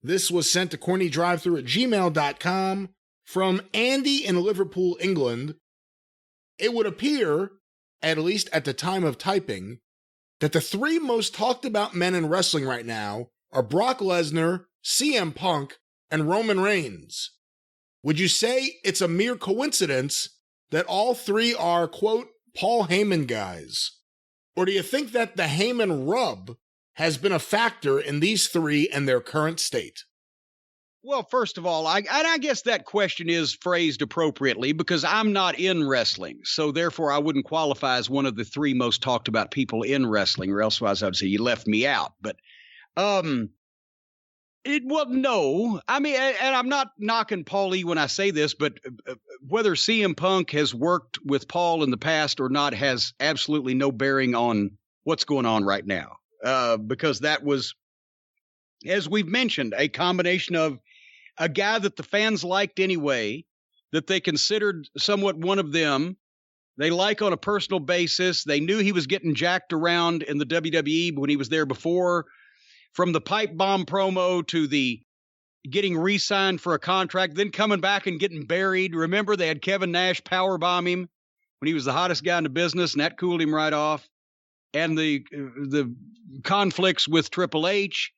This was sent to CornyDriveThru at gmail.com from Andy in Liverpool, England. It would appear, at least at the time of typing, that the three most talked about men in wrestling right now are Brock Lesnar, CM Punk, and Roman Reigns. Would you say it's a mere coincidence that all three are, quote, Paul Heyman guys? Or do you think that the Heyman rub has been a factor in these three and their current state? Well, first of all, I guess that question is phrased appropriately because I'm not in wrestling. So therefore, I wouldn't qualify as one of the three most talked about people in wrestling, or elsewise I'd say you left me out. But no. I mean, and I'm not knocking Paul E. when I say this, but whether CM Punk has worked with Paul in the past or not has absolutely no bearing on what's going on right now. Because that was, as we've mentioned, a combination of a guy that the fans liked anyway, that they considered somewhat one of them. They like on a personal basis. They knew he was getting jacked around in the WWE when he was there before, from the pipe bomb promo to the getting re-signed for a contract, then coming back and getting buried. Remember, they had Kevin Nash powerbomb him when he was the hottest guy in the business, and that cooled him right off. And the conflicts with Triple H.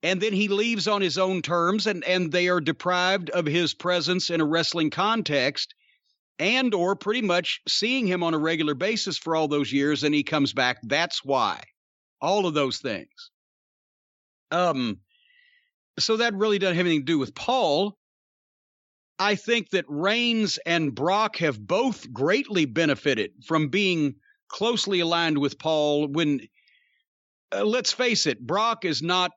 And then he leaves on his own terms, and they are deprived of his presence in a wrestling context, and or pretty much seeing him on a regular basis for all those years, and he comes back. That's why. All of those things. So that really doesn't have anything to do with Paul. I think that Reigns and Brock have both greatly benefited from being closely aligned with Paul when, let's face it, Brock is not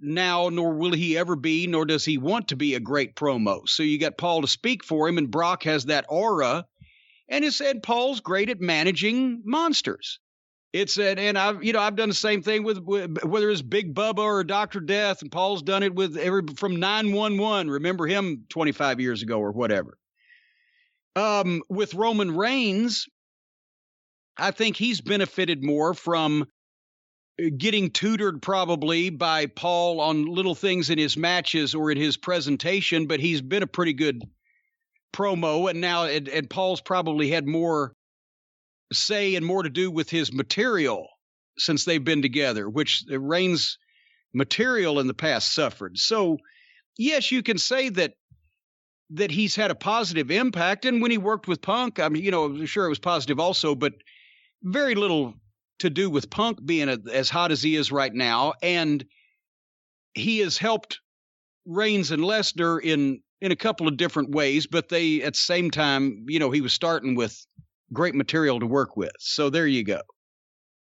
now, nor will he ever be, nor does he want to be a great promo. So you got Paul to speak for him, and Brock has that aura, and it's said Paul's great at managing monsters. It's and I've done the same thing with whether it's Big Bubba or Dr. Death, and Paul's done it with from 911. Remember him 25 years ago or whatever. With Roman Reigns, I think he's benefited more from getting tutored probably by Paul on little things in his matches or in his presentation, but he's been a pretty good promo, and now and Paul's probably had more say and more to do with his material since they've been together, which Reigns' material in the past suffered. So yes, you can say that he's had a positive impact, and when he worked with Punk, I mean, sure it was positive also, but very little to do with Punk being as hot as he is right now. And he has helped Reigns and Lesnar in a couple of different ways, but they, at the same time, he was starting with great material to work with. So there you go.